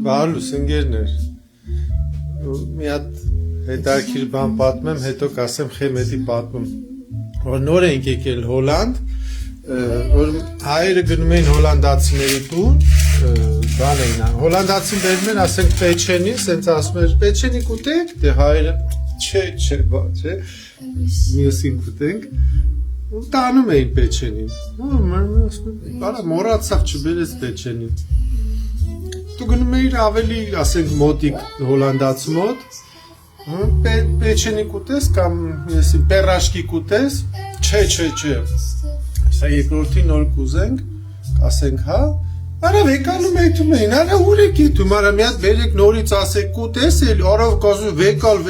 Բարլուս ընկերներ, մի հատ հետաքրքիր բան պատմեմ, հետո կասեմ խեմետի պատմում, որ նոր ենք եկել Հոլանդ, որ հայերը գնում էին հոլանդացիների տուն, բան էին, հոլանդացին բերում են, ասենք պեչենի, սենց ասում էր, պեչենի կուտենք, դե հայերը, չէ, մյուսին կուտենք, տանում էին պեչենին, բարա մորացավ չբերեց պեչենին, դու գնում էիր ավելի, ասենք մոտիկ հոլանդացի մոտ, պեչենի կուտես կամ պերաշկի կուտես, չէ, սա երկրորդի նոր կուզենք, կասենք հա, արա վեկալում էյթում էին, արա ուր եք եթում, արա մի հատ վերեք նորից ասեք կուտես էլ, արավ կազում վեկալ,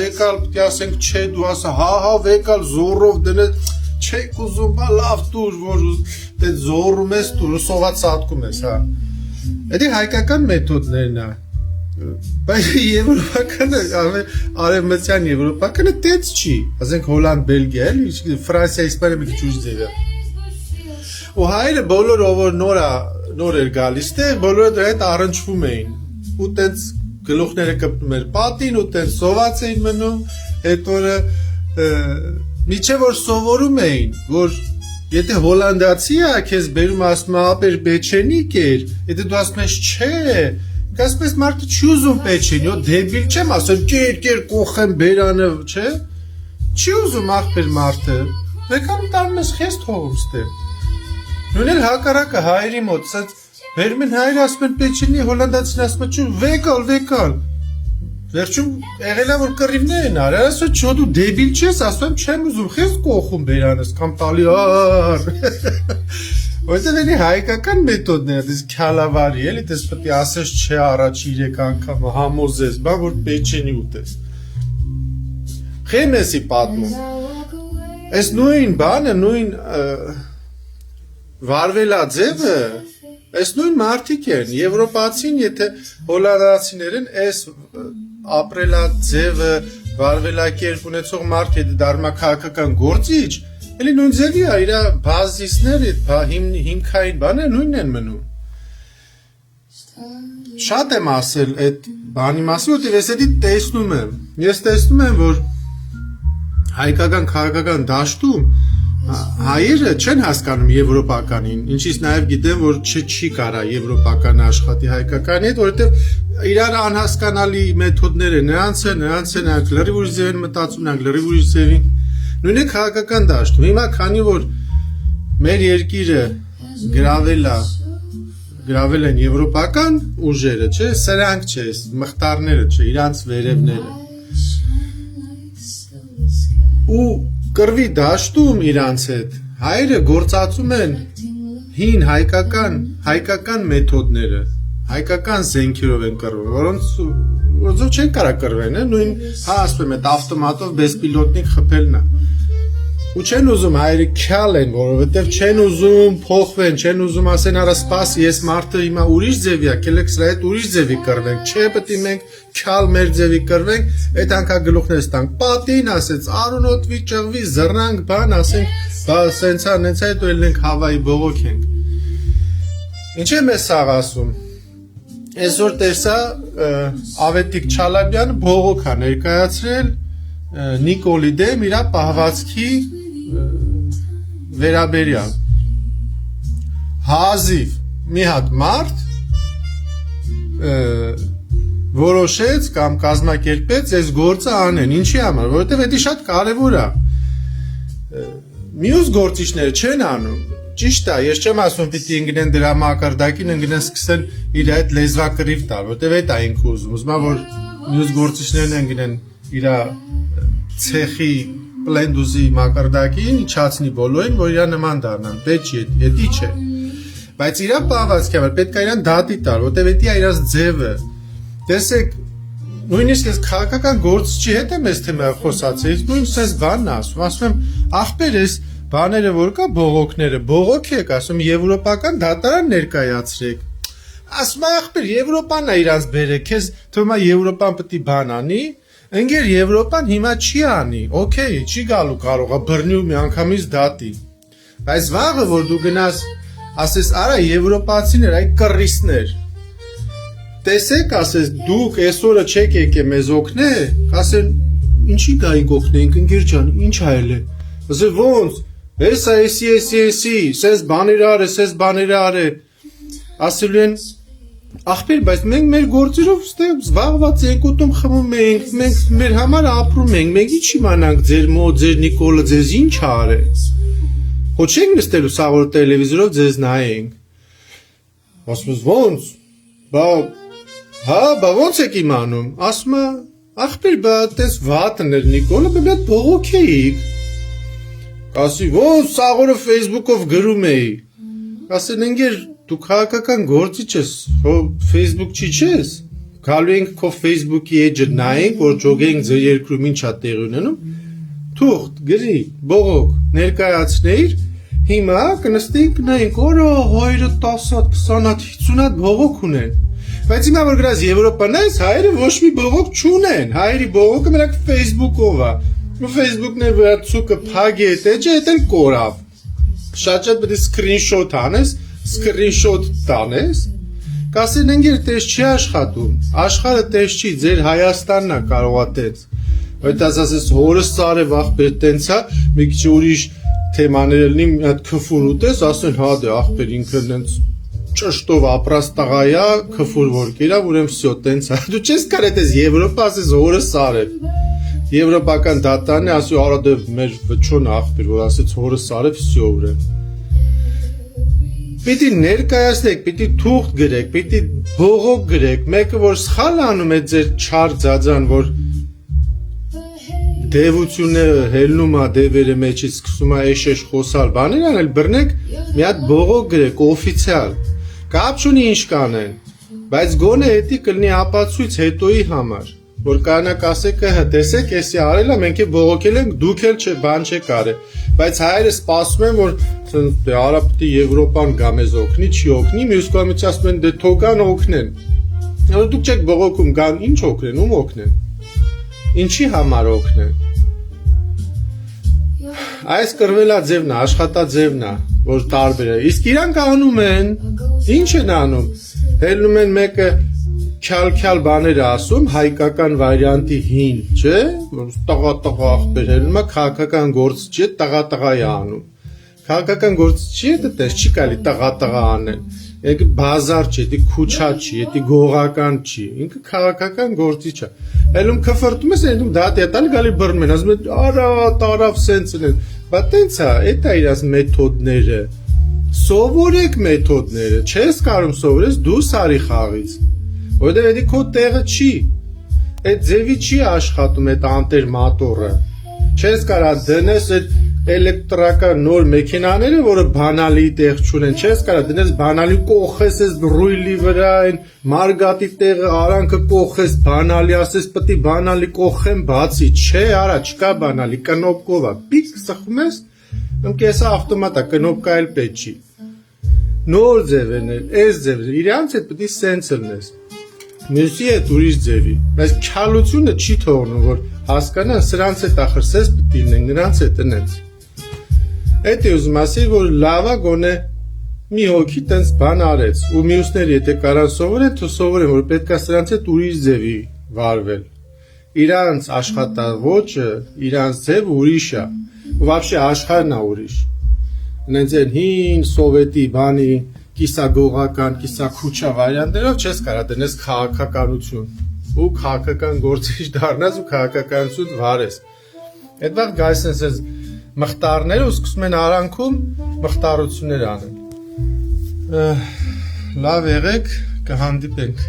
պտի ասենք չէ դու ասա, հա, վեկալ, զորով դնես, չեք ուզում, բա լավ տուր, որ զորում ես տուր, սոված սատկում ես, հա, էդի հայկական մեթոդներն է, բայց եվրոպականը, արևմտյան եվրոպականը տեց չի, ասենք հոլանդ, բելգիա, Ֆրանսիա, իսպանիա մի քիչ ուշ ձև է, ու հայերը բոլոր ով նոր էր գալիս թե բոլորը դրա հետ առնչվում էին ու տենց գլուխները կպնում էր պատին ու տենց սոված էին մնում այդ օրը միջև որ սովորում էին որ եթե հոլանդացի է քեզ բերում ասում է ապեր պեչենիկ էր եթե դու ասում ես չէ ասես մարդը չի ուզում պեչենի ու դեբիլ չեմ ասում կեր կոխեմ բերանը չէ չի ուզում ախպեր մարդը վեկան տանում ես խես թողում ստե Նույն էլ հակառակը հայերի մոտ, սենց վերում են հայերը ասում են պեչենի, հոլանդացին ասում են վեկալ, վերջում եղելա որ կռիվներ են արել, ասում չո դու դեբիլ չես, ասում եմ չեմ ուզում, խես կողում բերանս, կամ տալի ար, որտև էլի հայկական մեթոդն է, դες քյալավարի էլի, դες պետք է ասես չէ առաջ 3 անգամ համոզես, բա որ պեչենի ուտես, խեմ եսի պատմում, ես նույն բանը, նույն Վարվելաձևը, այս նույն մարդիկ են, եվրոպացին, եթե հոլանդացիներն այս ապրելաձևը, վարվելակերպ ունեցող մարդ եթե դառնա քաղաքական գործիչ, էլի նույն ձևի է, իր բազիսները, հիմքային բաները նույնն են մնում։ Շատ եմ ասել այդ բանի մասին, որտեղ ես էդի տեսնում եմ, որ հայկական քաղաքական դաշտում հայերը չեն հասկանում եվրոպականին, ինչից նաև գիտեմ, որ չի կարա եվրոպական աշխատի հայկականի հետ, որովհետև իրար անհասկանալի մեթոդներ են, նրանց նրանք լրիվ ուրիշ ձև են մտածում, նրանք լրիվ ուրիշ ձևին, նույն է քաղաքական դաշտում, հիմա քանի որ մեր երկիրը գրավել են եվրոպական ուժերը, չէ, սրանք չէ, մխտարները չէ, իրանց վերևները, ու կրվի դաշտում իրանց հետ, հայերը գործածում են հին հայկական մեթոդները, հայկական զենքերով են կրվում, որոնցով չեն կարա կրվեն, նույն ասպեմ էտ ավտոմատով բեսպիլոտնիկ խպելն է, ու չեն ուզում հայերը քյալ են, որովհետև չեն ուզում փոխվեն, չեն ուզում ասեն արա սպաս, ես մարդը հիմա ուրիշ ձևի է, կելեք սրա հետ ուրիշ ձևի կրվենք, չէ պետք է մենք քյալ մեր ձևի կրվենք, այդ անգա գլուխներս տանք, պատին ասեց, արունոտվի, ճղվի, զռնանք, բան, ասենք, սենցա, նենցա հետ ու ելնենք հավայի բողոք ենք։ Ինչ եմ ես սաղ ասում, այսօր տեսա Ավետիք Չալաբյանը բողոք է ներկայացրել Նիկոլի դեմ իրա պահվածքի վերաբերյալ հազիվ մի հատ մարդ որոշեց կամ կազմակերպեց այս գործը անեն, ինչի համար, որովհետև դա շատ կարևոր է։ Մյուս գործիչները չեն անում։ Ճիշտ է, ես չեմ ասում պիտի ընկնեն դրա մակարդակին, ընկնեն սկսեն իր այդ լեզվակռիվ տալ, որովհետև դա ենք ուզում։ Ուզում եմ որ մյուս գործիչներն ընկնեն իր ցեխի պլենդուզի մակարդակին, իջացնի բոլորին, որ իրա նման դառնան, պետք էդի չէ։ Բայց իրա պահվածքի համար պետք է իրան դատի տալ, որովհետև դա իրաց ձևը։ Տեսեք, նույնիսկ ես քաղաքական գործչի հետ եմ այս թեմայով խոսացել, նույն սենց բանն ասում եմ, ախպեր ես բաները որ կա բողոքները, բողոք եք, ասում եվրոպական դատարան ներկայացրեք։ Ասում ախպեր Եվրոպան է իրանց բերեք, քեզ թվում է Եվրոպան պետք է բան անի, ընկեր Եվրոպան հիմա չի անի, օքեյ, չի գալու կարող է բռնի ու միանգամից դատի։ Բայց վաղը որ դու գնաս ասես արա եվրոպացիներ այ կռիսներ տեսեք ասես դուք այսօրը չեք եկե մեզ օգնել ասեն ինչի գայինք օգնենք ընկեր ջան ինչ հայել է ասել ոնց էսա էսի սես բաներ արե ասելու են ախպեր բայց մենք մեր գործերով զբաղված ենք ուտում խմում ենք մենք մեր համար ապրում ենք մենք ինչ իմանանք ձեր մոտ ձեր Նիկոլը ձեզ ինչ արե Ոչ չենք նստելու սաղոր տելևիզորով ձեզ նայենք ասում ես ոնց բա ոնց եք իմանում ասում է ախպեր բա տես վատն էր Նիկոլը բա մի բողոք էիք ասի ոնց սաղորը Facebook-ով գրում էի ասեն ընկեր դու քաղաքական գործիչ ես հո Facebook չի չես գալու ենք քո Facebook-ի էջը նայենք որ ջոգենք ձեր երկրում ինչա տեղի ունենում թուղթ գրի բողոք ներկայացնեիր հիմա կնստենք նայենք օրը հայրը 10 հատ 20 հատ 50 հատ բողոք ունեն բայց հիմա որ գրած Եվրոպան այս հայերը ոչ մի բողոք չունեն հայերի բողոքը մենակ Facebook-ով է Facebook-ն է վրա ցուկը փագի է էջը էլ կորավ շատ պետք է սկրինշոթ անես սկրինշոթ տանես կասեն ընկեր տես չի աշխատում աշխարհը տես չի ձեր Հայաստանն է կարողա տես Այդ ասես հորս ծարև ախպեր տենցա մի քիչ ուրիշ թեմաներ լինի մի հատ քֆուր ուտես ասեն հա դե ախպեր ինքը նենց ճշտով ապրած տղայա քֆուր որ կերավ ուրեմն всё տենցա դու չես կարա դες Եվրոպա ասես հորս ծարև Եվրոպական դատան է ասի արա դե մեր վճոն ախպեր որ ասեց հորս ծարև всё ուրեմն Պիտի ներկայացնեք, պիտի թուղթ գրեք, պիտի բողոք գրեք, մեկը որ սխալ անում է ձեր չար ձաձան, որ դևությունը հելնում է դևերը մեջից սկսում է էշեշ խոսալ, բաներ անել, բռնեք, մի հատ բողոք գրեք, օֆիցիալ, կապ չունի ինչ կանեն, բայց գոնե էդի կլինի ապացույց հետոյի համար, որ կանակ ասեք տեսեք, էսի արել է, մենք է բողոքել ենք, դուք էլ չէ, բան չեք արել, բայց հայերը սպասում են, որ արա պիտի Եվրոպան գա մեզ օգնի, չի օգնի, մյուս կողմից ասում են դե թողան օգնեն, դուք չեք բողոքում գան, ինչ օգնեն, ում օգնեն, ինչի համար օգնեն, այս կրվելա ձևն է, աշխատաձևն է, որ տարբեր է, իսկ իրանք անում են, ինչ են անում, հելնում են մեկը քյալ բաներ ասում, հայկական վարիանտի հին, չէ, տղա ախպեր հելնում է, քաղաքական գործ չի, տղա է անում, քաղաքական գործ չի, դες չի կարելի տղա անել, ինքը բազար չի, դի քուչա չի, դի գողական չի, ինքը քաղաքական գործի չէ, հելում քֆրտում ես, այնտում դատի տալ գալի բռնում են, ասում են, արա տարավ սենց են, բա տենց է, էդ է իրաց մեթոդները, սովորեք մեթոդները, չես կարում սովորես, դու սարի խաղից, Որտեղ էդի քո տեղը չի, այդ ձևի չի աշխատում այդ անտեր մատորը, չես կարա դնես այդ էլեկտրական նոր մեքենաները, որը բանալի տեղ չունեն, չես կարա դնես բանալի կողես ես ռույլի վրա, այն մարգատի տեղը արանքը կողես բանալի, ասես պտի բանալի կողեմ բացի, չէ արա, չկա բանալի, կնոպկով է, պիկ սխում ես, կեսա ավտոմատա, կնոպկա էլ պետք չի, նոր ձև են, այս ձև, իրանց հետ պտի սենց լնես, Մյուսի է ուրիշ ձևի, բայց չալությունը չի թողնում, որ հասկանան սրանց հետ ախրսես պիտի լինենք, նրանց հետ տնենց։ Այդ է ուզում ասել, որ լավա գոնե մի հոգի տենց բան արեց, ու մյուսներ եթե կարան սովորեն, թո սովորեն, որ պետք է սրանց հետ ուրիշ ձևի վարվել։ Իրանց աշխատավոճը, իրանց ձևը ուրիշ է, ու վաբշե աշխարհն է ուրիշ։ Նենց են հին սովետի բանի կիսագողական, կիսաքուչա վարիանտներով չես կարա դնես քաղաքականություն ու քաղաքական գործիչ դառնաս ու քաղաքականություն վարես։ Այդ վաղ գայս ես մխտարները ու սկսում են արանքում մխտարություններ անել։ Լավ եղեք, կհանդիպենք։